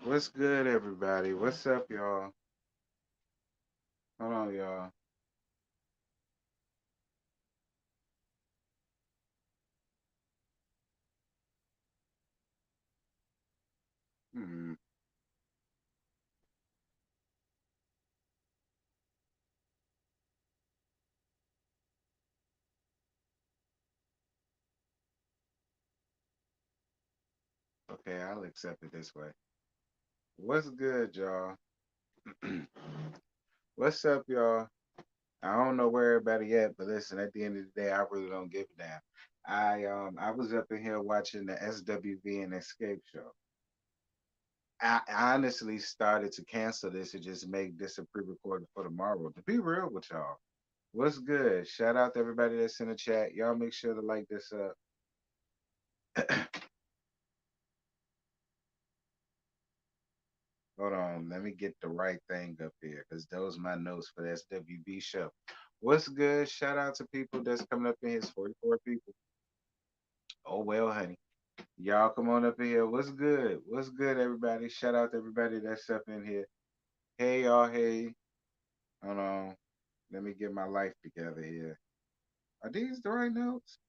What's good, everybody? What's up, y'all? Hold on, y'all. Hmm. Okay, I'll accept it this way. What's good, y'all? What's up, y'all? I don't know where everybody at, but listen, at the end of the day, I really don't give a damn. I was up in here watching the SWV and Escape show. I honestly started to cancel this and just make this a pre-recorded for tomorrow. To be real with y'all, what's good? Shout out to everybody that's in the chat. Y'all make sure to like this up. Hold on, let me get the right thing up here because those my notes for the SWB show. What's good? Shout out to people that's coming up in here. It's 44 people. Oh well, honey. Y'all come on up in here. What's good? What's good, everybody? Shout out to everybody that's up in here. Hey y'all, hey. Hold on. Let me get my life together here. Are these the right notes?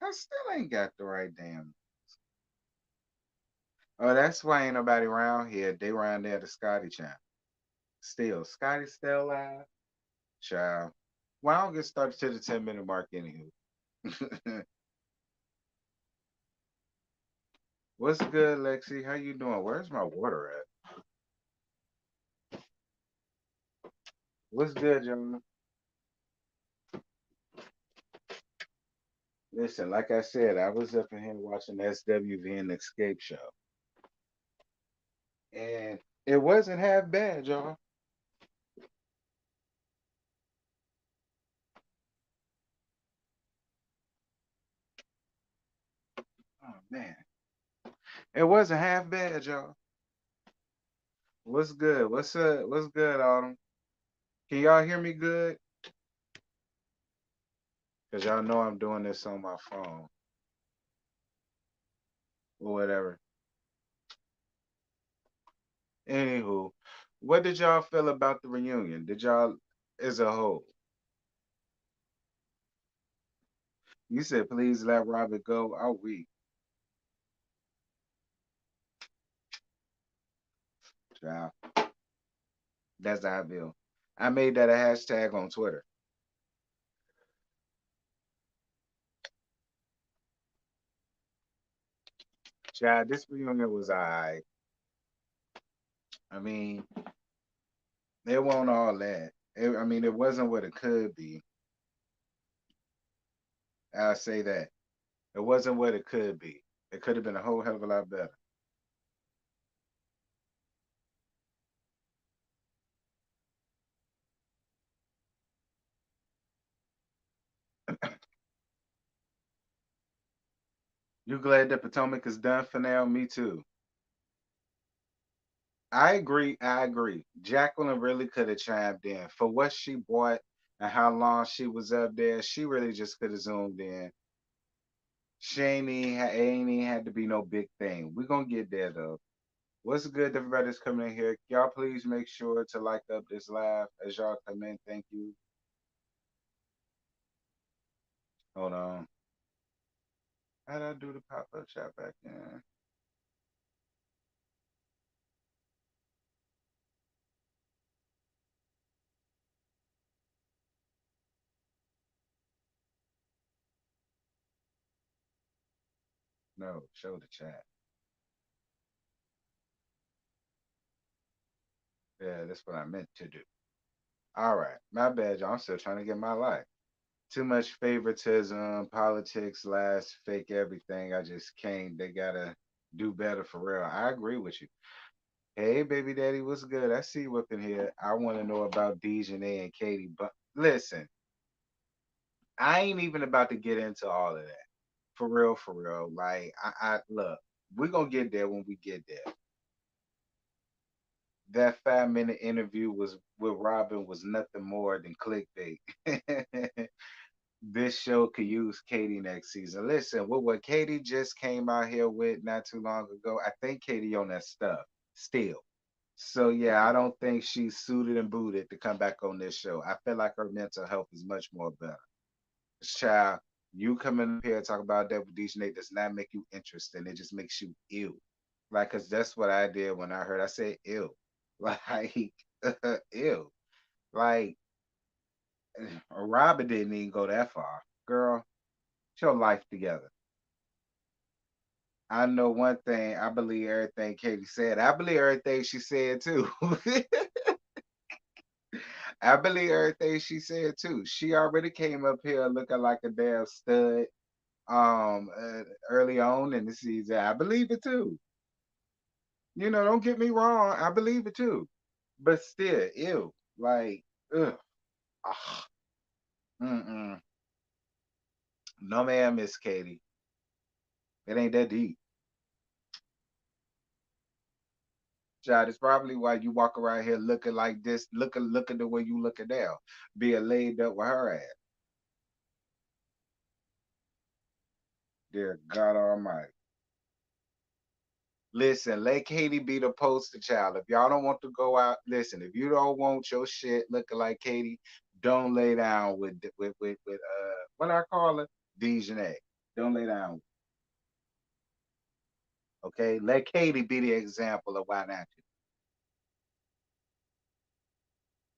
I still ain't got the right damn. Oh, that's why ain't nobody around here. They around there the Scotty channel. Still, Scotty still alive? Child. Well, I don't get started to the 10-minute mark anywho. What's good, Lexi? How you doing? Where's my water at? What's good, gentlemen? Listen, like I said, I was up in here watching the SWV and Escape show, and it wasn't half bad, y'all. Oh man, it wasn't half bad, y'all. What's good? What's up? What's good, Autumn? Can y'all hear me good? Cause y'all know I'm doing this on my phone or whatever. Anywho, what did y'all feel about the reunion? Did y'all, as a whole? You said, please let Robert go. I'll weep. Child. That's how I feel. I made that a hashtag on Twitter. Child, this reunion was alright. I mean, it wasn't all that. I mean, it wasn't what it could be. I'll say that. It wasn't what it could be. It could have been a whole hell of a lot better. You glad that Potomac is done for now? Me too. I agree. I agree. Jacqueline really could have chimed in for what she bought and how long she was up there. She really just could have zoomed in. She ain't even had to be no big thing. We're gonna get there though. What's good, everybody that's coming in here? Y'all please make sure to like up this live as y'all come in. Thank you. Hold on. How did I do the pop-up chat back in? No, show the chat. Yeah, that's what I meant to do. All right. My bad, y'all. I'm still trying to get my life. Too much favoritism, politics, last, fake everything. I just can't. They gotta do better for real. I agree with you. Hey, baby daddy, what's good? I see you up in here. I want to know about Dejanay and Katie, but listen, I ain't even about to get into all of that. For real, for real. Like, I look, we're gonna get there when we get there. That 5 minute interview was with Robin was nothing more than clickbait. this show could use Katie next season. Listen, what Katie just came out here with not too long ago, I think Katie on that stuff still. So yeah, I don't think she's suited and booted to come back on this show. I feel like her mental health is much more better. Child, you coming up here and talk about that with DJ Nate does not make you interested. It just makes you ill. Like, cause that's what I did when I heard. I said ill, like ill. Like Robin didn't even go that far, girl. Get your life together. I know one thing. I believe everything Katie said. I believe everything she said too. I believe everything she said too. She already came up here looking like a damn stud. Early on in the season, I believe it too. Don't get me wrong. I believe it too. But still, ew. Like, ugh. Ah, mm-mm. No, ma'am, Miss Katie. It ain't that deep. Child, it's probably why you walk around here looking like this, looking the way you looking now, being laid up with her ass. Dear God Almighty. Listen, let Katie be the poster child. If y'all don't want to go out, listen. If you don't want your shit looking like Katie, don't lay down with what I call it, Dejanay. Don't lay down. Okay, let Katie be the example of why not.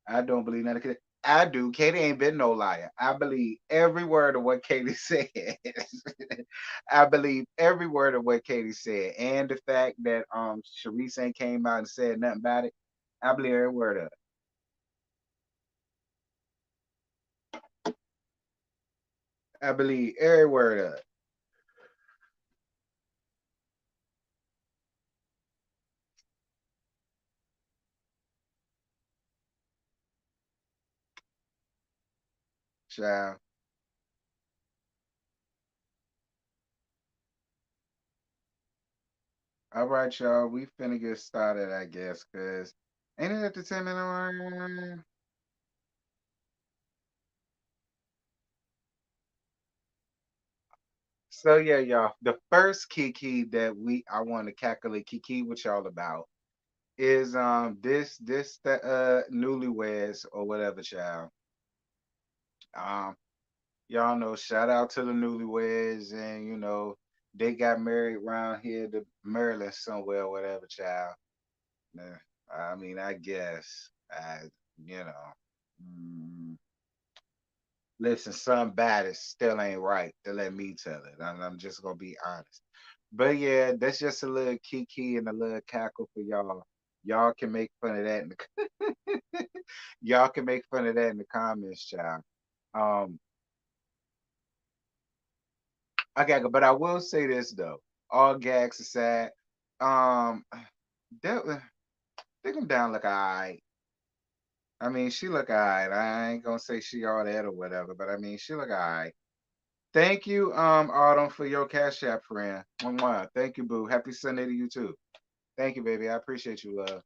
I don't believe none of Katie. I do. Katie ain't been no liar. I believe every word of what Katie said. I believe every word of what Katie said, and the fact that Sharice ain't came out and said nothing about it. I believe every word of it. I believe every word of it. Child. All right, y'all. We finna get started, I guess, cause ain't it at the 10 minute mark? So yeah, y'all. The first Kiki that I want to calculate Kiki with y'all about is this the newlyweds or whatever, child. Um, y'all know, shout out to the newlyweds, and they got married around here to Maryland somewhere or whatever, child. Nah, I mean, I guess you know. mm, Listen, some bad it still ain't right to let me tell it. I'm just gonna be honest. But yeah, that's just a little kiki and a little cackle for y'all. Y'all can make fun of that in the y'all can make fun of that in the comments, child. Um, okay, but I will say this though. All gags aside, um, that think them down look alright. I mean, she look alright. I ain't gonna say she all that or whatever, but I mean, she look alright. Thank you, Autumn, for your Cash App, friend. Mwah. Thank you, boo. Happy Sunday to you too. Thank you, baby. I appreciate you, love.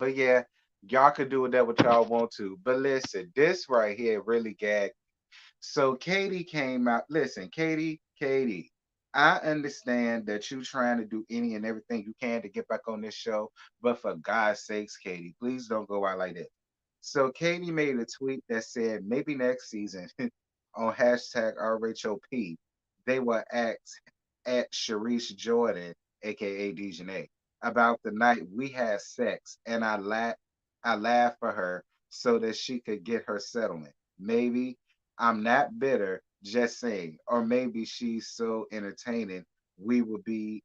But yeah, y'all could do with that what y'all want to. But listen, this right here really gagged. So Katie came out. Listen, Katie, I understand that you trying to do any and everything you can to get back on this show, but for God's sakes, Katie, please don't go out like that. So Katie made a tweet that said maybe next season on hashtag RHOP, they will ask at Sharice Jordan, aka Dejanay, about the night we had sex, and I laughed for her so that she could get her settlement. Maybe I'm not bitter, just saying, or maybe she's so entertaining we will be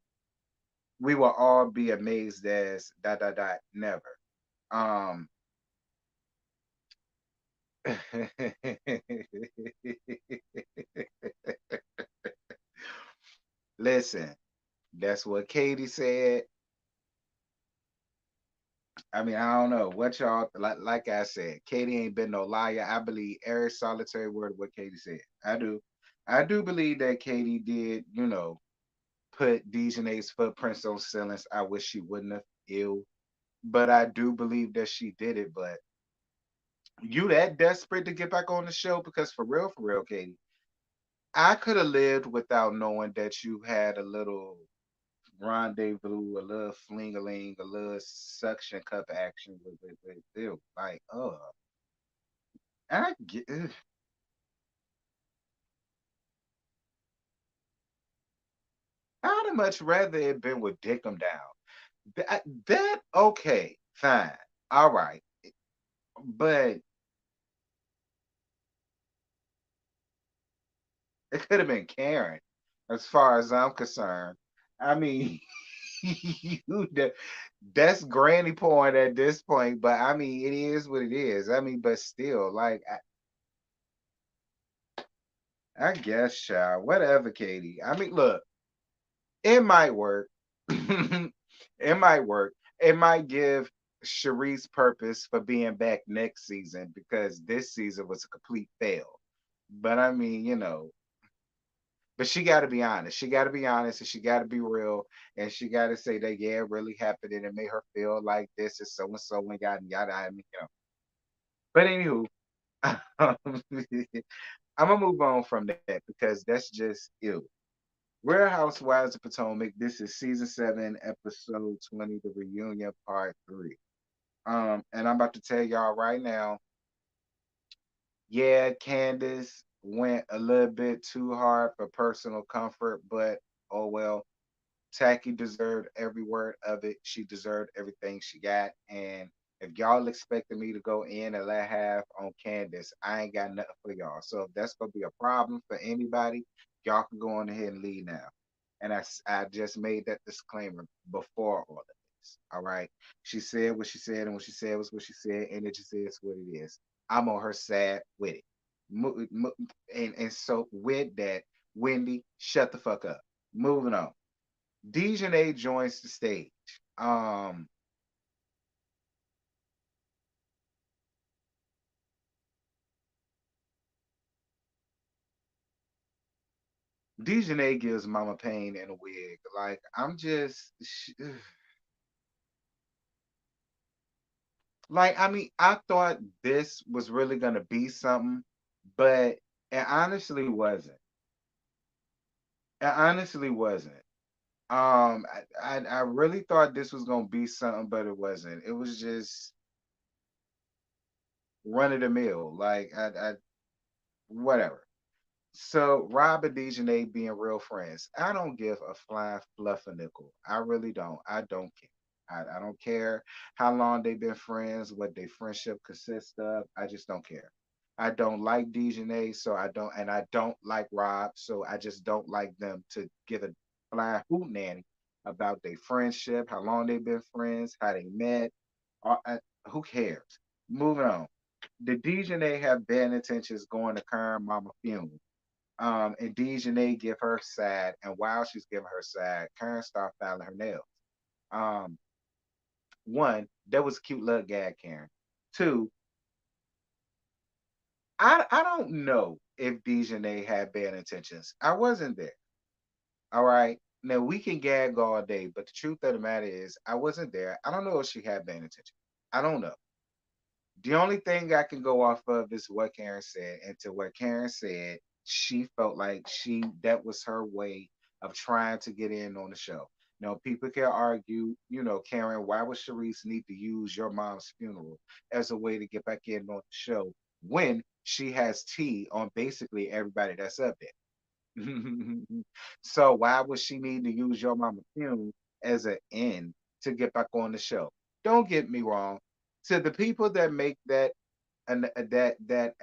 we will all be amazed as dot dot dot never. Um Listen, that's what Katie said. I mean, I don't know what y'all like I said, Katie ain't been no liar. I believe every solitary word of what Katie said. I do. I do believe that Katie did, put Dejanay's footprints on ceilings. I wish she wouldn't have. Ew. But I do believe that she did it. But You that desperate to get back on the show? Because for real, Katie, I could have lived without knowing that you had a little rendezvous, a little fling-a-ling, a little suction cup action with ew. Like, I get, ugh. I'd have much rather it been with Dick 'em down. That okay, fine, all right, but it could have been Karen, as far as I'm concerned. I mean, you that's granny porn at this point, but I mean, it is what it is. I mean, but still, like, I guess, child, whatever, Katie. I mean, look, it might work. It might work. It might give Sharice purpose for being back next season because this season was a complete fail. But I mean, but she got to be honest. She got to be honest and she got to be real. And she got to say that, yeah, it really happened and it made her feel like this is so and so and yada, yada. I mean, But anywho, I'm going to move on from that because that's just ill. We're Housewives of Potomac. This is season 7, episode 20, the reunion part 3. And I'm about to tell y'all right now, yeah, Candace went a little bit too hard for personal comfort, but oh well. Tacky deserved every word of it. She deserved everything she got. And if y'all expected me to go in and let half on Candace, I ain't got nothing for y'all. So if that's gonna be a problem for anybody, y'all can go on ahead and leave now. And I just made that disclaimer before all of this. All right. She said what she said, and what she said was what she said, and it just is what it is. I'm on her side with it. And so with that, Wendy, shut the fuck up. Moving on. Dejanay joins the stage. Um, Dejanay gives Mama Pain in a wig. Like I'm just like I mean I thought this was really gonna be something, but it honestly wasn't. It honestly wasn't. I really thought this was gonna be something, but it wasn't. It was just run of the mill. Like I whatever. So Rob and Dejanay being real friends. I don't give a flying fluff a nickel. I really don't. I don't care. I don't care how long they've been friends, what their friendship consists of. I just don't care. I don't like Dejanay, so I don't, and I don't like Rob, so I just don't like them to give a flying hoot nanny about their friendship, how long they've been friends, how they met. Who cares? Moving on. Did Dejanay have bad intentions going to Karen Mama funeral? And Dejanay give her side, and while she's giving her side, Karen start filing her nails. Um, one, that was a cute little gag, Karen. Two, I don't know if Dejanay had bad intentions. I wasn't there. All right. Now we can gag all day, but the truth of the matter is, I wasn't there. I don't know if she had bad intentions. I don't know. The only thing I can go off of is what Karen said, and to what Karen said, she felt like that was her way of trying to get in on the show. Now, people can argue, Karen, why would Sharice need to use your mom's funeral as a way to get back in on the show when she has tea on basically everybody that's up there? So why would she need to use your mama's funeral as an end to get back on the show? Don't get me wrong. To the people that make that and that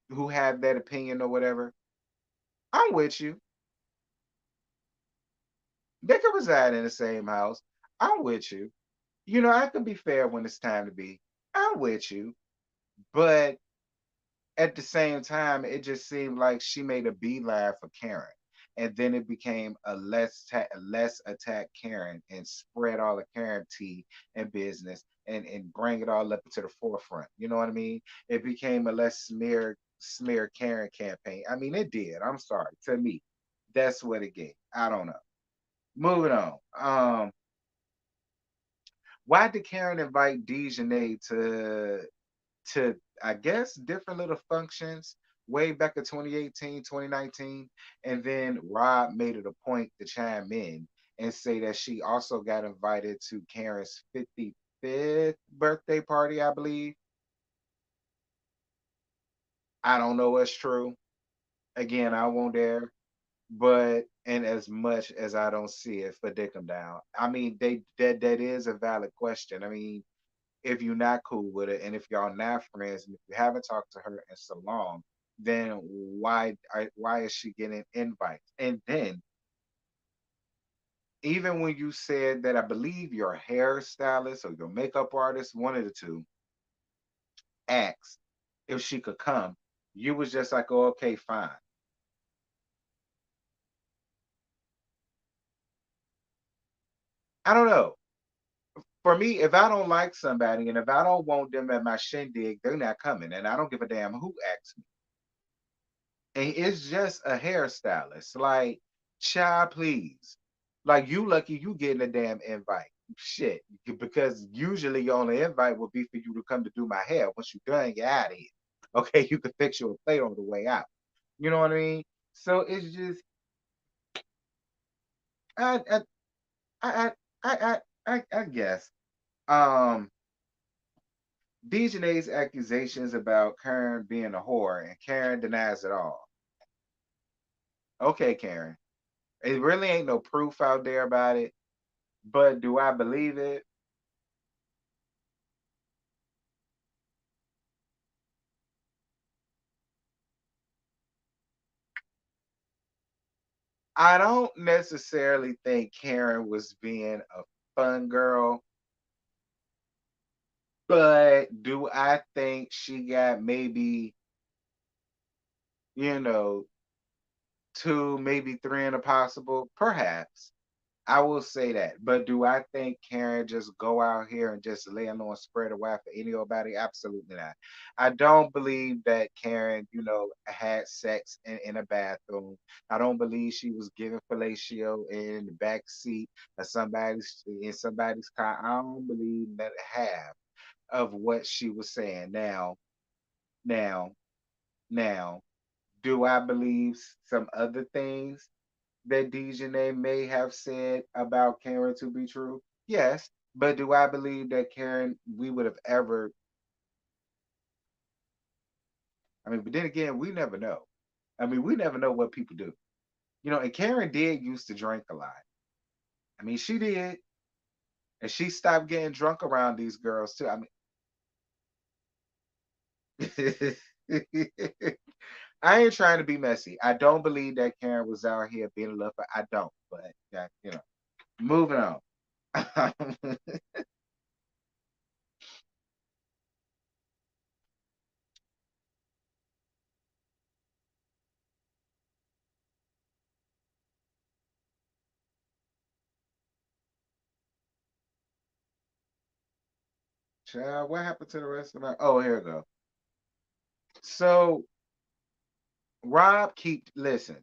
who have that opinion or whatever, I'm with you. They can reside in the same house. I'm with you. I can be fair when it's time to be. I'm with you. But at the same time, it just seemed like she made a beeline for Karen. And then it became a less attack Karen and spread all the Karen tea and business and bring it all up to the forefront. You know what I mean? It became a less smear Karen campaign. I mean, it did. I'm sorry. To me, that's what it gave. I don't know. Moving on. Why did Karen invite Dejanay to? to, I guess, different little functions way back in 2018, 2019. And then Rob made it a point to chime in and say that she also got invited to Karen's 55th birthday party, I believe. I don't know what's true. Again, I won't dare. But and as much as I don't see it for dick 'em down, I mean, that is a valid question. I mean, if you're not cool with it, and if y'all not friends, and if you haven't talked to her in so long, then why is she getting invites? And then even when you said that, I believe your hairstylist or your makeup artist, one of the two, asked if she could come, you was just like, oh, okay, fine. I don't know. For me, if I don't like somebody and if I don't want them at my shindig, they're not coming, and I don't give a damn who asks me. And it's just a hairstylist. Like, child, please. Like, you lucky you getting a damn invite. Shit, because usually your only invite would be for you to come to do my hair. Once you're done, you're out of here. Okay, you can fix your plate on the way out. You know what I mean? So it's just, I, I, I, I guess. Um, Dejanay's accusations about Karen being a whore, and Karen denies it all. Okay, Karen. It really ain't no proof out there about it, but do I believe it? I don't necessarily think Karen was being a fun girl, but do I think she got maybe, you know, two, maybe three in a possible? Perhaps. I will say that. But do I think Karen just go out here and just lay alone spread a wire for any old body? Absolutely not. I don't believe that Karen, had sex in a bathroom. I don't believe she was giving fellatio in the back seat of somebody's car. I don't believe that half of what she was saying. Now, now, do I believe some other things that Dejanay may have said about Karen to be true? Yes. But do I believe that Karen, we would have ever, I mean, but then again, we never know. I mean, we never know what people do. And Karen did used to drink a lot. I mean, she did. And she stopped getting drunk around these girls too. I mean, I ain't trying to be messy. I don't believe that Karen was out here being a lover. I don't. But, moving on. Child, what happened to the rest of my? Oh, here we go. So Rob, keep listen.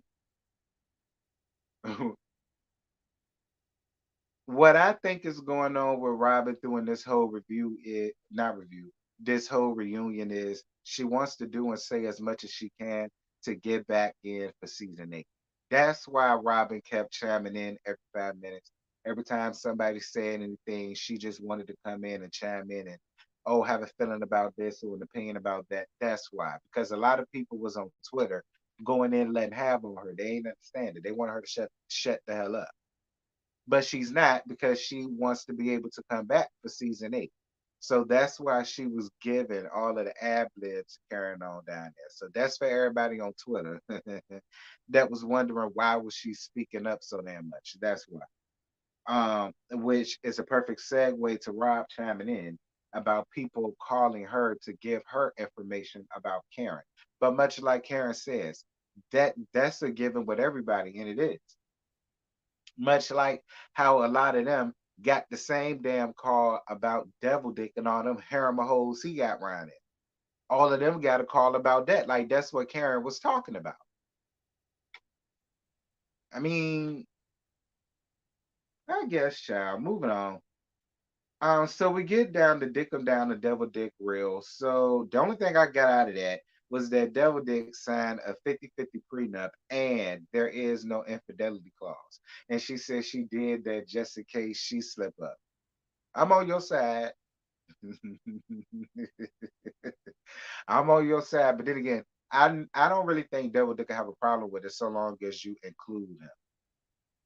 What I think is going on with Robin doing this whole review is not review, this whole reunion is she wants to do and say as much as she can to get back in for season 8. That's why Robin kept chiming in every 5 minutes. Every time somebody said anything, she just wanted to come in and chime in and have a feeling about this or an opinion about that. That's why. Because a lot of people was on Twitter going in letting have on her. They ain't understand it. They want her to shut the hell up, but she's not because she wants to be able to come back for season 8. So that's why she was given all of the ad libs carrying on down there. So that's for everybody on Twitter that was wondering why was she speaking up so damn much. That's why. Which is a perfect segue to Rob chiming in about people calling her to give her information about Karen. But much like Karen says, that's a given with everybody, and it is much like how a lot of them got the same damn call about Devil Dick and all them harem hoes he got around it. All of them got a call about that. Like that's what Karen was talking about. I mean, I guess, child. Moving on. So we get down to dick 'em down the devil dick real. So the only thing I got out of that was that devil dick signed a 50-50 prenup and there is no infidelity clause. And she said she did that just in case she slip up. I'm on your side. I'm on your side. But then again, I don't really think devil dick can have a problem with it so long as you include him.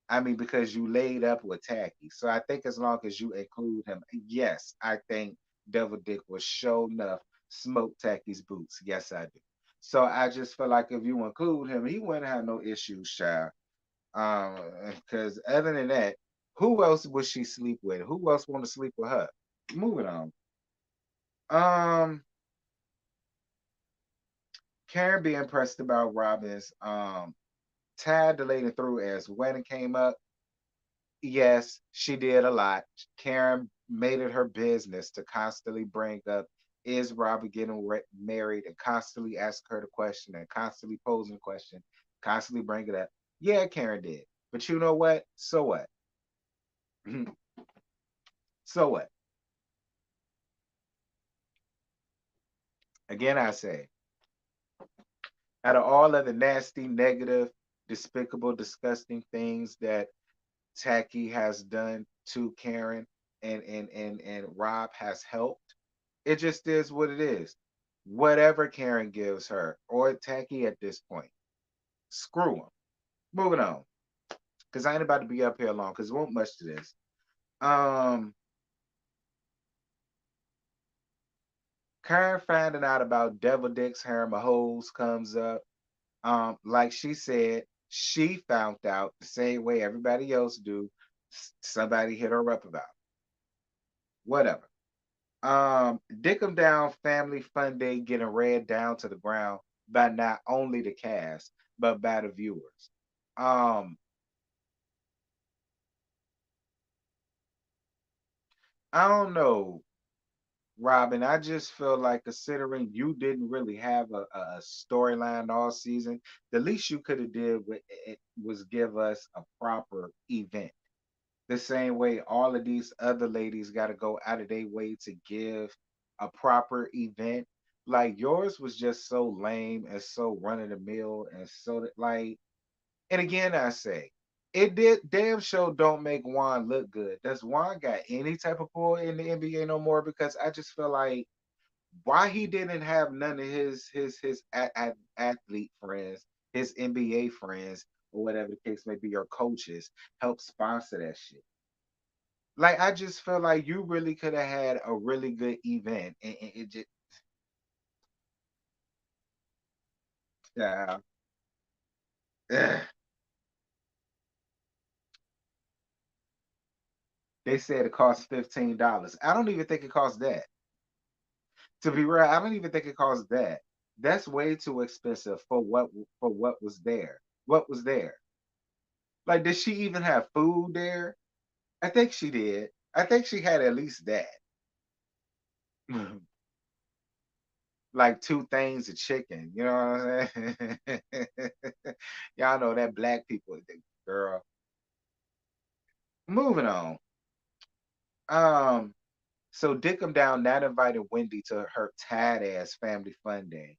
I mean, because you laid up with Tacky. So I think as long as you include him, yes, I think Devil Dick will show enough smoke Tacky's boots. Yes, I do. So I just feel like if you include him, he wouldn't have no issues, child. Because other than that, who else would she sleep with? Who else want to sleep with her? Moving on. Um, Karen be impressed about Robin's Tad delayed through as wedding came up. Yes, she did a lot. Karen made it her business to constantly bring up, is Robert getting married, and constantly ask her the question and constantly posing the question, constantly bring it up. Yeah, Karen did. But you know what? So what? So what? Again, I say, out of all of the nasty, negative, despicable, disgusting things that Tacky has done to Karen and Rob has helped, it just is what it is. Whatever Karen gives her or Tacky at this point, screw them. Moving on, because I ain't about to be up here long. Because it won't much to this. Um, Karen finding out about Devil Dick's harem of hoes comes up. Like she said, she found out the same way everybody else do. Somebody hit her up about it. Whatever. Dick 'em Down Family Fun Day getting read down to the ground by not only the cast but by the viewers. Um, I don't know, Robin. I just feel like considering you didn't really have a storyline all season, the least you could have did with it was give us a proper event. The same way all of these other ladies got to go out of their way to give a proper event. Like yours was just so lame and so run of the mill and so that like. And again, I say it did damn show don't make Juan look good. Does Juan got any type of pull in the NBA no more? Because I just feel like why he didn't have none of his athlete friends, his NBA friends, or whatever the case may be, or coaches help sponsor that shit. Like I just feel like you really could have had a really good event, and it just yeah. Ugh. They said it cost $15. I don't even think it cost that. To be real, I don't even think it cost that. That's way too expensive for what was there. What was there? Like, did she even have food there? I think she did. I think she had at least that. Like two things of chicken. You know what I'm saying? Y'all know that black people, girl. Moving on. Um, so Dick 'em Down not invited Wendy to her tad ass family fun day,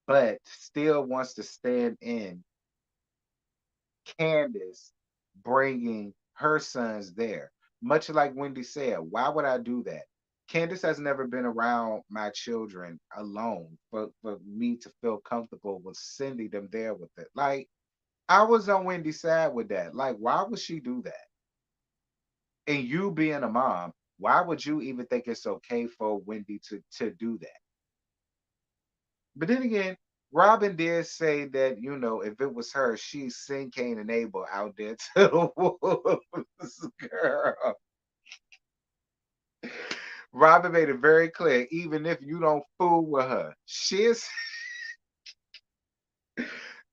but still wants to stand in Candace bringing her sons there. Much like Wendy said, why would I do that? Candace has never been around my children alone for me to feel comfortable with sending them there with it. Like, I was on Wendy's side with that. Like, why would she do that? And you being a mom, why would you even think it's okay for Wendy to do that? But then again, Robin did say that, if it was her, she'd send Cain and Abel out there to the wolves, girl. Robin made it very clear, even if you don't fool with her, she'll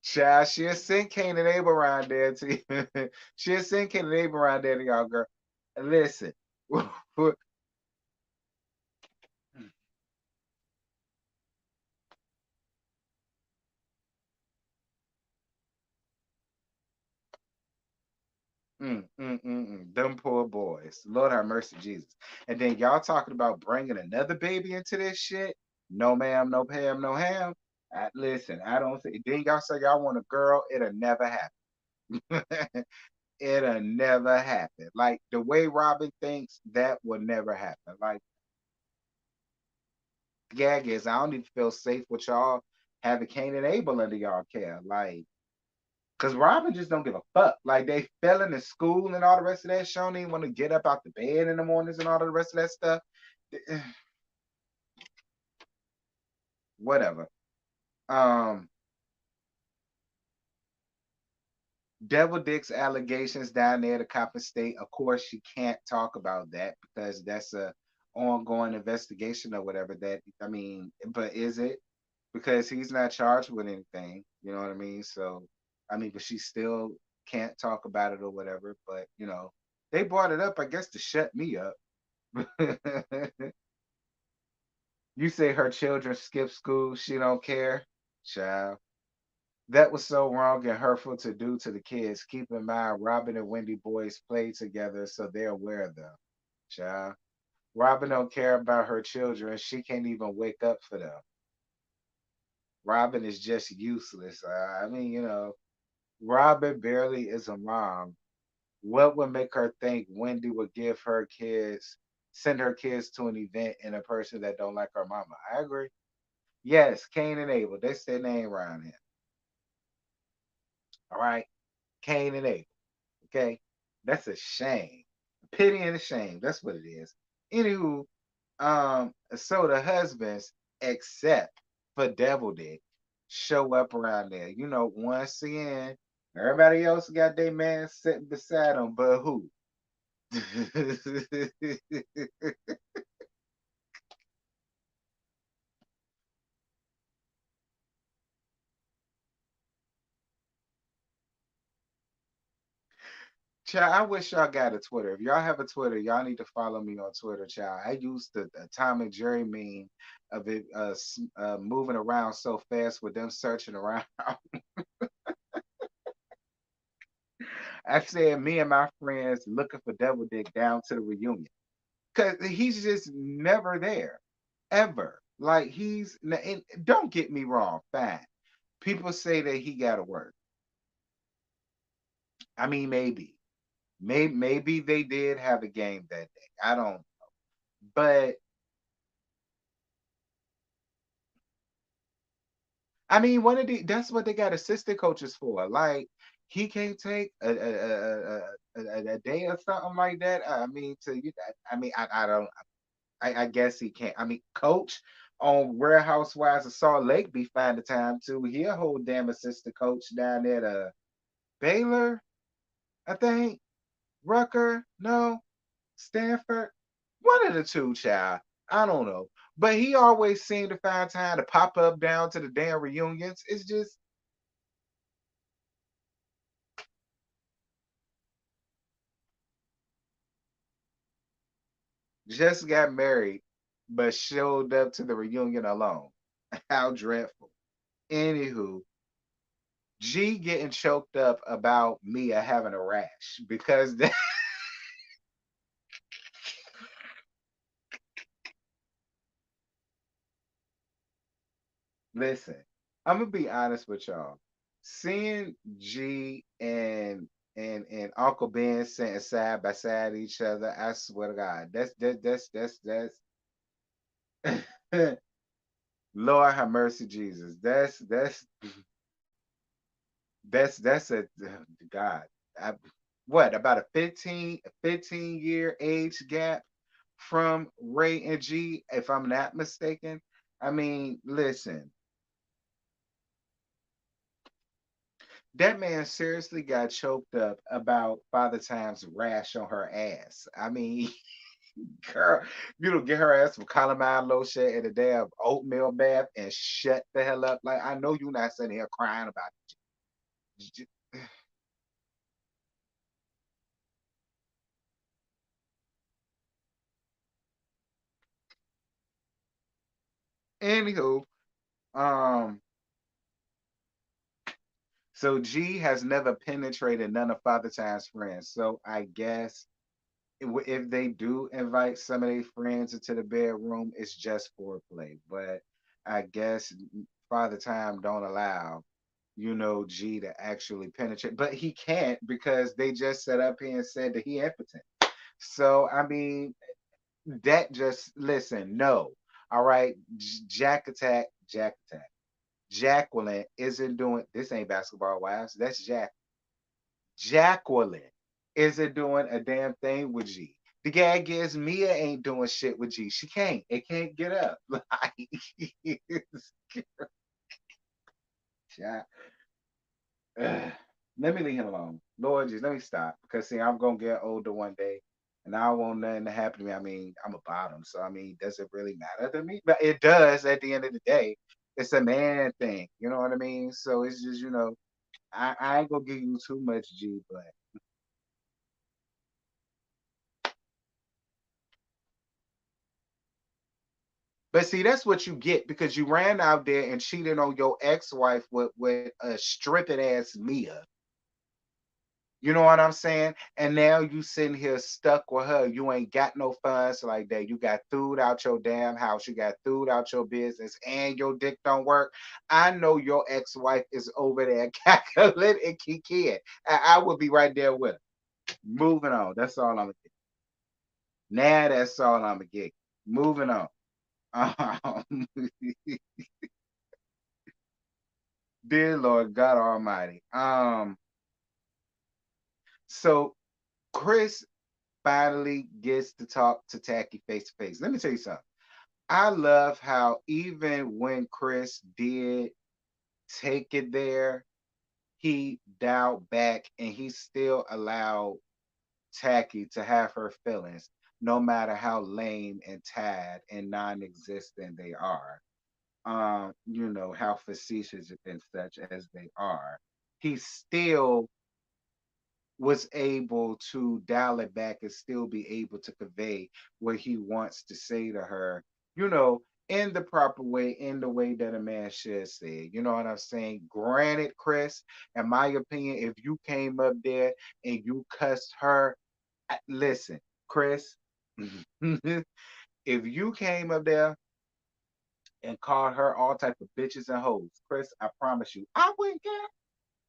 send Cain and Abel around there to you. She'll send Cain and Abel around there to y'all, girl. Listen, Them poor boys. Lord have mercy, Jesus. And then y'all talking about bringing another baby into this shit? No, ma'am, no Pam, no ham. Listen, I don't think. Then y'all say y'all want a girl. It'll never happen. It'll never happen. Like the way Robin thinks, that will never happen. Like gag is, I don't even feel safe with y'all having Cain and Abel under y'all care. Like, cause Robin just don't give a fuck. Like they failing in school and all the rest of that. She don't even want to get up out the bed in the mornings and all the rest of that stuff. Whatever. Um, Devil Dick's allegations down there at Copper State. Of course, she can't talk about that because that's a ongoing investigation or whatever. That I mean, but is it? Because he's not charged with anything. You know what I mean? So, I mean, but she still can't talk about it or whatever. But they brought it up, I guess, to shut me up. You say her children skip school, she don't care, child. That was so wrong and hurtful to do to the kids. Keep in mind, Robin and Wendy boys played together, so they're aware of them, child. Robin don't care about her children. She can't even wake up for them. Robin is just useless. I mean, Robin barely is a mom. What would make her think Wendy would send her kids to an event and a person that don't like her mama? I agree. Yes, Cain and Abel. That's their name around here. All right. Cain and Abel. Okay. That's a shame. Pity and a shame. That's what it is. Anywho, so the husbands, except for Devil Dick, show up around there. Once again, everybody else got their man sitting beside them, but who? Child, I wish y'all got a Twitter. If y'all have a Twitter, y'all need to follow me on Twitter, child. I used the Tom and Jerry meme of it moving around so fast with them searching around. I said me and my friends looking for Devil Dick down to the reunion because he's just never there, ever. Like and don't get me wrong, fine. People say that he got to work. I mean, maybe they did have a game that day. I don't, but I mean, that's what they got assistant coaches for. Like he can't take a day or something like that. I mean, I mean, I don't. I guess he can't. I mean, coach on Real Housewives of Salt Lake be fine the time too. He a whole damn assistant coach down there at Baylor, I think. Rucker, no, Stanford, one of the two, child. I don't know. But he always seemed to find time to pop up down to the damn reunions. It's just got married, but showed up to the reunion alone. How dreadful. Anywho, G getting choked up about Mia having a rash because listen, I'm gonna be honest with y'all. Seeing G and Uncle Ben sitting side by side each other, I swear to God, that's Lord have mercy, Jesus. That's a God. I, what about a 15 year age gap from Ray and G, if I'm not mistaken? I mean, listen, that man seriously got choked up about Father Time's rash on her ass. I mean, girl, you don't get her ass some calamine lotion and a damn oatmeal bath and shut the hell up. Like, I know you're not sitting here crying about it. Anywho, um, So G has never penetrated none of Father Time's friends. So I guess if they do invite some of their friends into the bedroom, it's just foreplay. But I guess Father Time don't allow, G to actually penetrate. But he can't because they just set up here and said that he impotent. So I mean, that just listen, no. All right, Jack Attack, Jack Attack. Jacqueline isn't doing this. Ain't Basketball Wives. That's Jack. Jacqueline isn't doing a damn thing with G. The gag is Mia ain't doing shit with G. She can't. It can't get up. Like, Jack- ugh. Let me leave him alone. Lord, just let me stop because see, I'm gonna get older one day, and I don't want nothing to happen to me. I mean, I'm a bottom, so I mean, does it really matter to me? But it does at the end of the day. It's a man thing, you know what I mean? So it's just, I ain't gonna give you too much G, but see, that's what you get because you ran out there and cheated on your ex-wife with a stripping ass Mia. You know what I'm saying? And now you sitting here stuck with her. You ain't got no funds like that. You got food out your damn house. You got food out your business, and your dick don't work. I know your ex-wife is over there cackling and kicking. I would be right there with her. Moving on. That's all I'm gonna get. Now that's all I'm gonna get. Moving on. Dear Lord God Almighty. So Chris finally gets to talk to Tacky face to face. Let me tell you something. I love how even when Chris did take it there, he dialed back and he still allowed Tacky to have her feelings, no matter how lame and tad and non-existent they are. How facetious and such as they are. He still was able to dial it back and still be able to convey what he wants to say to her, you know, in the proper way, in the way that a man should say. You know what I'm saying? Granted, Chris, in my opinion, if you came up there and you cussed her, listen, Chris, if you came up there and called her all type of bitches and hoes, Chris, I promise you, I wouldn't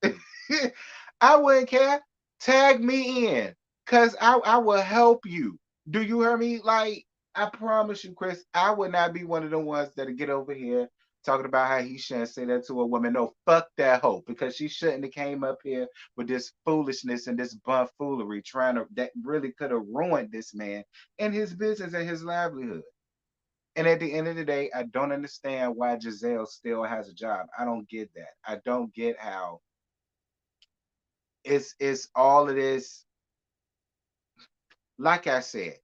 care. I wouldn't care. Tag me in, cause I will help you. Do you hear me? Like I promise you, Chris, I would not be one of the ones that get over here talking about how he shouldn't say that to a woman. No, fuck that hoe, because she shouldn't have came up here with this foolishness and this buffoonery, trying to that really could have ruined this man and his business and his livelihood. And at the end of the day, I don't understand why Giselle still has a job. I don't get that. I don't get how it's all of this. Like I said,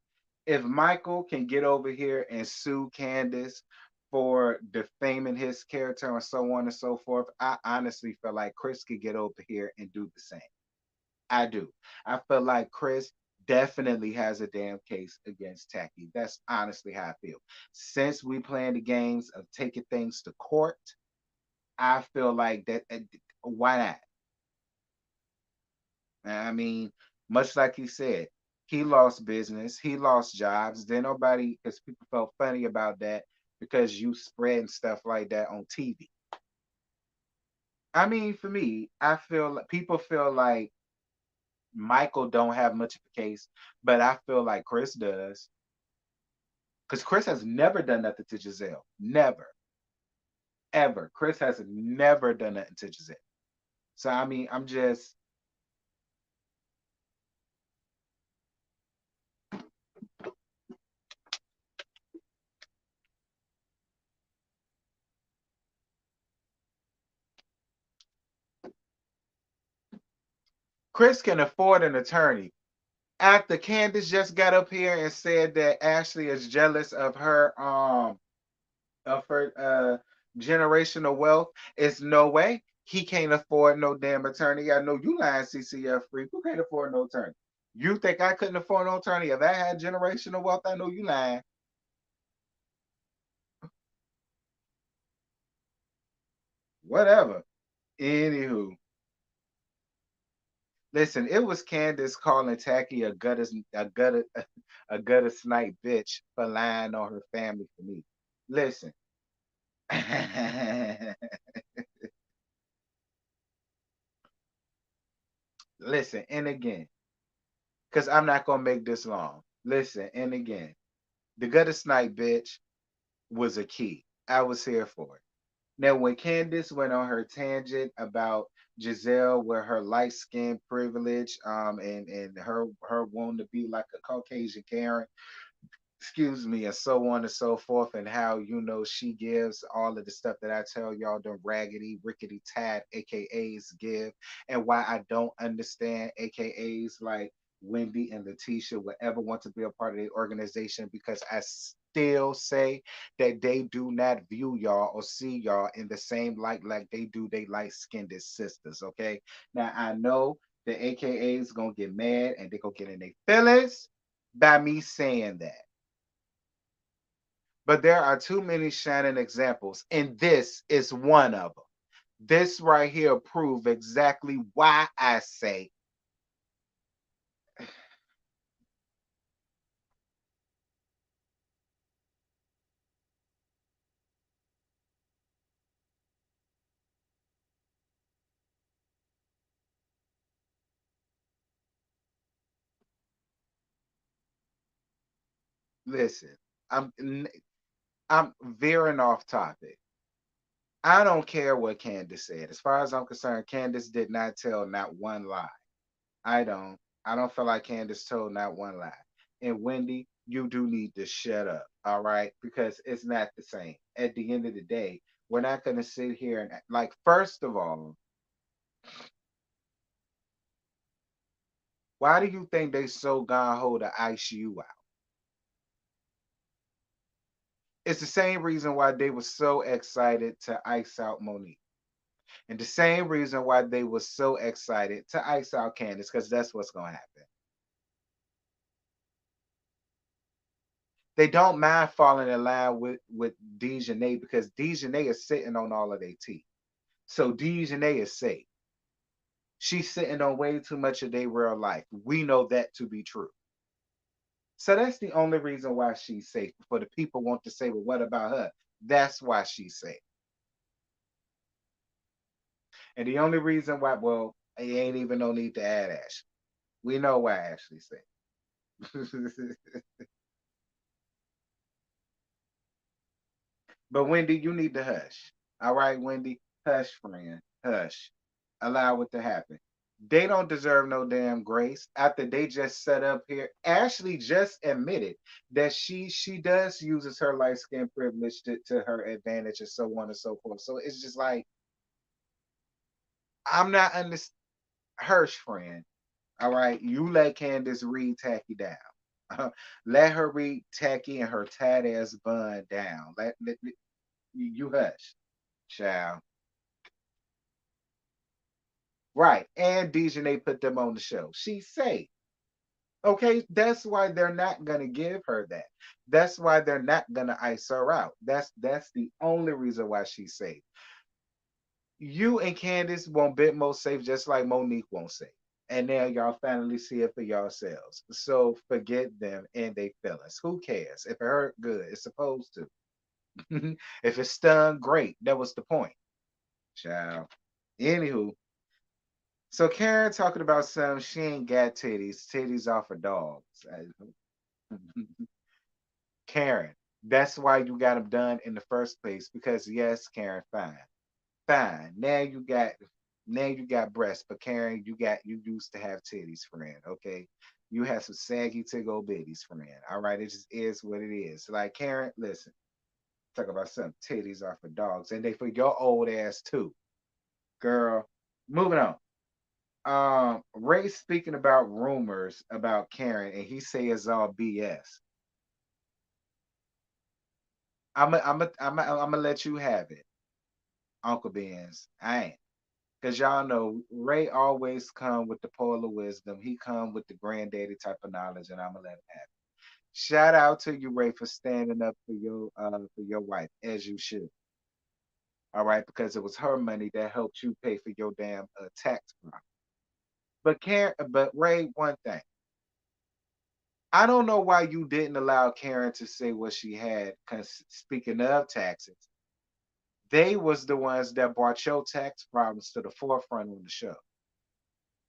if Michael can get over here and sue Candace for defaming his character and so on and so forth, I honestly feel like Chris could get over here and do the same. I do. I feel like Chris definitely has a damn case against Tacky. That's honestly how I feel. Since we playing the games of taking things to court, I feel like that. Why not? I mean, much like he said, he lost business, he lost jobs. Then nobody, because people felt funny about that because you spreading stuff like that on TV. I mean, for me, I feel like people feel like Michael don't have much of a case, but I feel like Chris does because Chris has never done nothing to Giselle. Never, ever. Chris has never done nothing to Giselle. So I mean, I'm just Chris can afford an attorney. After Candace just got up here and said that Ashley is jealous of her generational wealth, it's no way he can't afford no damn attorney. I know you lying, CCF free. Who can't afford no attorney? You think I couldn't afford no attorney if I had generational wealth? I know you lying. Whatever. Anywho. Listen, it was Candace calling Tacky a gutter snipe bitch for lying on her family for me. Listen, listen, and again, because I'm not gonna make this long. Listen, and again, the gutter snipe bitch was a key. I was here for it. Now, when Candace went on her tangent about Giselle with her light skin privilege, and her wanting to be like a Caucasian Karen, excuse me, and so on and so forth, and how she gives all of the stuff that I tell y'all the raggedy, rickety tad AKAs give, and why I don't understand AKAs like Wendy and Letitia would ever want to be a part of the organization because I still say that they do not view y'all or see y'all in the same light like they do they light skinned sisters. Okay. Now I know the AKAs gonna get mad and they gonna get in their feelings by me saying that. But there are too many shining examples, and this is one of them. This right here prove exactly why I say, listen, I'm I'm veering off topic. I don't care what Candace said. As far as I'm concerned, Candace did not tell not one lie. I don't. I don't feel like Candace told not one lie. And Wendy, you do need to shut up, all right? Because it's not the same. At the end of the day, we're not going to sit here and like. First of all, why do you think they so gung ho to ice you out? It's the same reason why they were so excited to ice out Monique. And the same reason why they were so excited to ice out Candace, because that's what's going to happen. They don't mind falling in line with Dejanay because Dejanay is sitting on all of their tea. So Dejanay is safe. She's sitting on way too much of their real life. We know that to be true. So that's the only reason why she's safe. For the people want to say, well, what about her? That's why she's safe. And the only reason why, well, it ain't even no need to add Ashley. We know why Ashley's safe. But Wendy, you need to hush. All right, Wendy, hush, friend, hush. Allow it to happen. They don't deserve no damn grace after they just set up here. Ashley just admitted that she does uses her light skin privilege to her advantage and so on and so forth. So it's just like I'm not under Hirsch friend. All right, you let Candace read Tacky down. Let her read Tacky and her tad ass bun down. You hush, child. Right, and Dejanay put them on the show. She's safe. Okay, that's why they're not gonna give her that. That's why they're not gonna ice her out. That's the only reason why she's safe. You and Candace won't bit most safe, just like Monique won't safe. And now y'all finally see it for yourselves. So forget them and they feelings. Who cares? If it hurt, good. It's supposed to. If it stung, great. That was the point. Child. Anywho, so Karen talking about some she ain't got titties. Titties off of dogs. Karen, that's why you got them done in the first place. Because yes, Karen, fine. Fine. Now you got breasts, but Karen, you used to have titties, friend. Okay. You have some saggy tiggle bitties, friend. All right. It just is what it is. Like Karen, listen, talk about some titties are for dogs. And they for your old ass too. Girl. Moving on. Ray speaking about rumors about Karen, and he say it's all BS. I'm gonna let you have it, Uncle Benz. I ain't. Cause y'all know Ray always come with the polar wisdom. He come with the granddaddy type of knowledge, and I'ma let him have it. Shout out to you, Ray, for standing up for your wife, as you should. All right, because it was her money that helped you pay for your damn tax problem. But Ray, one thing. I don't know why you didn't allow Karen to say what she had. Because speaking of taxes, they was the ones that brought your tax problems to the forefront of the show.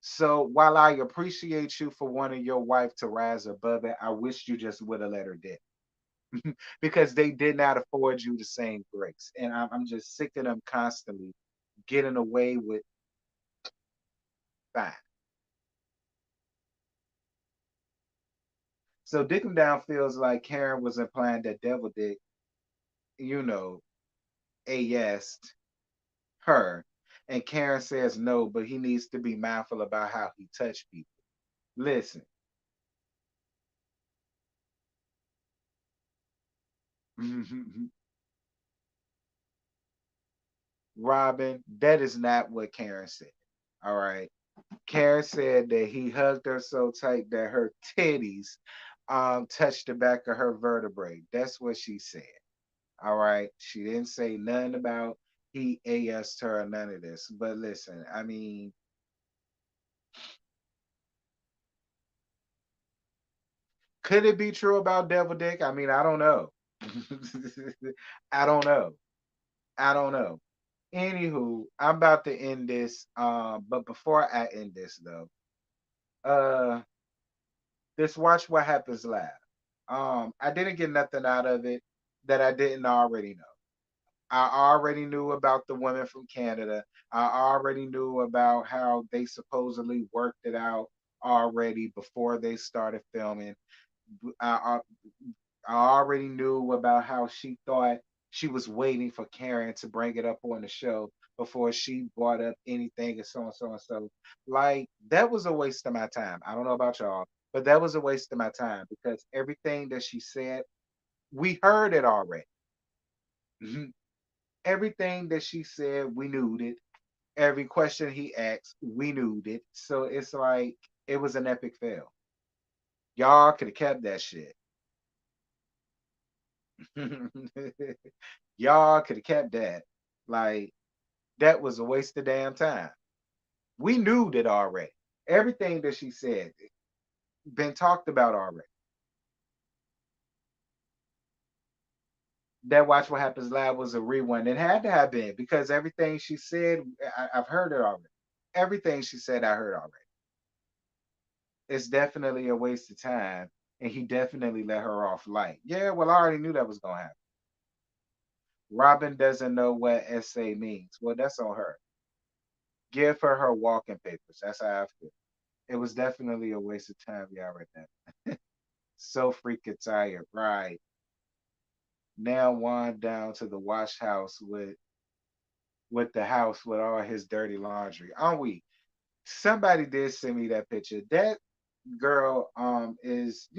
So while I appreciate you for wanting your wife to rise above it, I wish you just would have let her dip because they did not afford you the same grace. And I'm just sick of them constantly getting away with fine. So Dickum Down feels like Karen was implying that Devil Dick, you know, a yes her. And Karen says no, but he needs to be mindful about how he touched people. Listen, Robin, that is not what Karen said. All right. Karen said that he hugged her so tight that her titties touched the back of her vertebrae. That's what she said. All right. She didn't say nothing about he AS'd her or none of this. But listen, I mean, could it be true about Devil Dick? I mean, I don't know. I don't know. I don't know. Anywho, I'm about to end this. But before I end this though, uh this Watch What Happens Live. I didn't get nothing out of it that I didn't already know. I already knew about the women from Canada. I already knew about how they supposedly worked it out already before they started filming. I, I already knew about how she thought she was waiting for Karen to bring it up on the show before she brought up anything and so on, so on, so. Like, that was a waste of my time. I don't know about y'all, but that was a waste of my time because everything that she said, we heard it already. Mhm. Everything that she said, we knew it. Every question he asked, we knew it. So it's like, it was an epic fail. Y'all could have kept that shit. Y'all could have kept that. Like, that was a waste of damn time. We knew that already. Everything that she said been talked about already. That Watch What Happens Live was a rewind. It had to have been because everything she said, I've heard it already. Everything she said, I heard already. It's definitely a waste of time, and he definitely let her off light. Yeah, well, I already knew that was gonna happen. Robin doesn't know what SA means. Well, that's on her. Give her her walking papers. That's how I feel. It was definitely a waste of time, y'all, right now. So freaking tired. Right. Now Juan down to the wash house with the house with all his dirty laundry. Aren't we? Somebody did send me that picture. That girl is,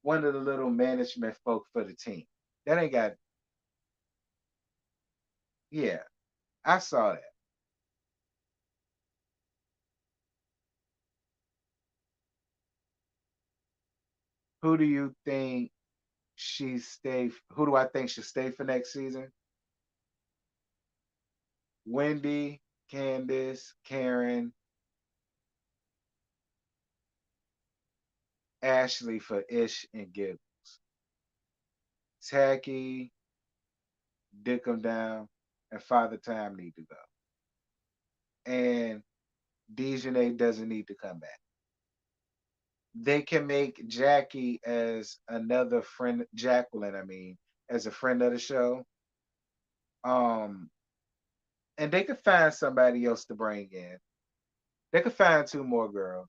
one of the little management folk for the team. That ain't got yeah, I saw that. Who do you think who do I think should stay for next season? Wendy, Candace, Karen, Ashley for Ish and Gibb. Tacky, Dick 'em down, and Father Time need to go. And Dejanay doesn't need to come back. They can make Jackie as another friend, Jacqueline, I mean, as a friend of the show. Um, and they could find somebody else to bring in. They could find two more girls.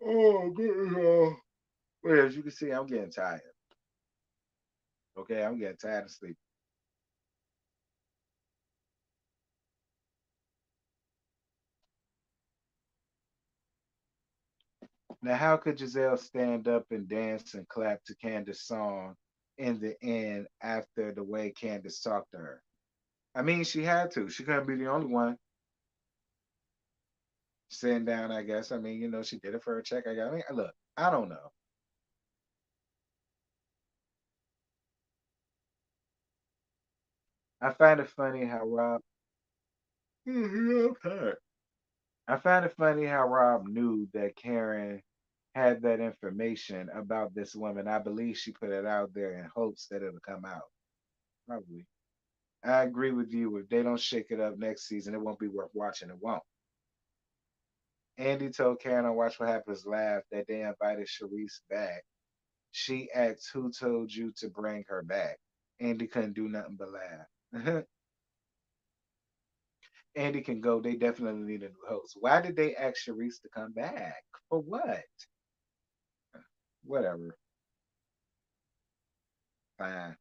Oh, good. Well, as you can see, I'm getting tired. Okay, I'm getting tired of sleep. Now, how could Giselle stand up and dance and clap to Candace's song in the end after the way Candace talked to her? I mean, she had to. She couldn't be the only one sitting down, I guess. I mean, she did it for a check. I mean, look, I don't know. I find it funny how Rob. I'm tired. I find it funny how Rob knew that Karen had that information about this woman. I believe she put it out there in hopes that it'll come out. Probably. I agree with you. If they don't shake it up next season, it won't be worth watching. It won't. Andy told Karen on Watch What Happens Laugh that they invited Sharice back. She asked, "Who told you to bring her back?" Andy couldn't do nothing but laugh. Andy can go. They definitely need a new host. Why did they ask Sharice to come back? For what? Whatever. Fine.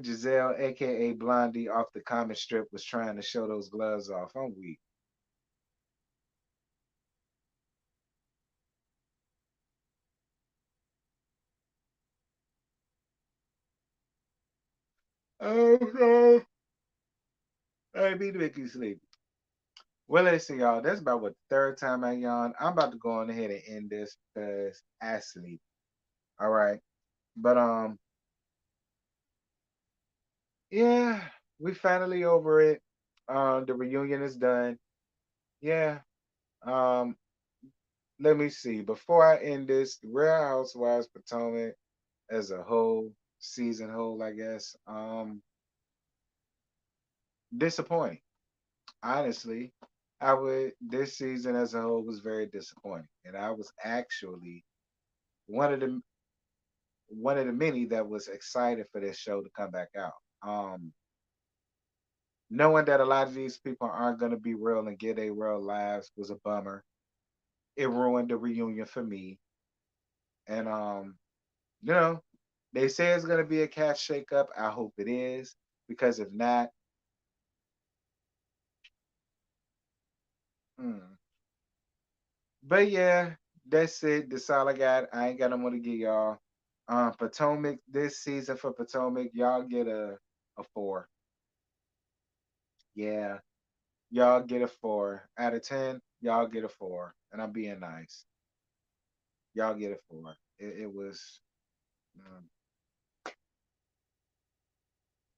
Giselle, aka Blondie, off the comic strip, was trying to show those gloves off. I'm weak. Oh no. I need to make you sleep. Well, let's see, y'all. That's about what third time I yawn. I'm about to go on ahead and end this because I sleep. All right. But yeah, we finally over it. The reunion is done. Yeah. Um, let me see. Before I end this, the Real Housewives Potomac as a whole, season whole, I guess. Disappointing. Honestly, I would this season as a whole was very disappointing. And I was actually one of the one of the many that was excited for this show to come back out. Um, Knowing that a lot of these people aren't gonna be real and get their real lives was a bummer. It ruined the reunion for me. And you know, they say it's gonna be a cast shakeup. I hope it is. Because if not, hmm. But yeah, that's it. That's all I got. I ain't got no more to give y'all. Potomac this season for Potomac, y'all get a 4. Yeah, y'all get a 4 out of 10. Y'all get a 4, and I'm being nice. Y'all get a 4. It was, mm,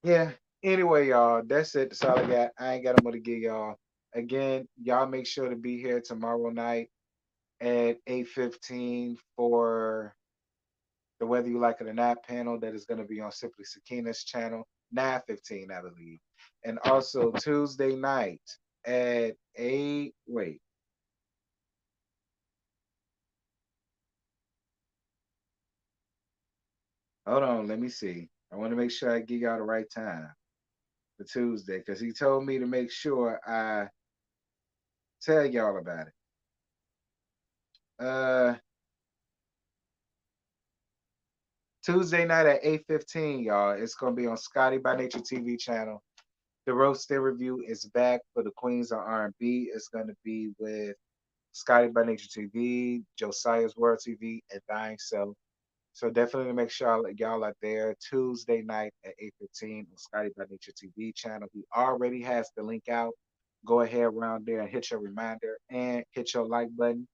yeah. Anyway, y'all, that's it. That's all I got. I ain't got no more to give y'all. Again, y'all make sure to be here tomorrow night at 8:15 for the Whether You Like It or Not panel that is going to be on Simply Sakina's channel, 9:15, I believe. And also Tuesday night at 8. Wait, hold on. Let me see. I want to make sure I give y'all the right time for Tuesday because he told me to make sure I tell y'all about it. Uh, Tuesday night at 8:15, y'all. It's going to be on Scotty by Nature TV channel. The roasted review is back for the Queens of R&B. It's going to be with Scotty by Nature TV, Josiah's World TV, and Dying Self. So definitely make sure y'all are there Tuesday night at 8:15 on Scotty by Nature TV channel. He already has the link out. Go ahead around there and hit your reminder and hit your like button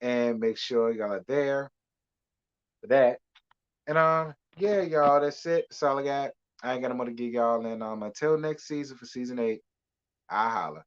and make sure y'all are there for that. And yeah, y'all, that's it. That's all I got. I ain't got no more to give y'all. And until next season for season 8, I holla.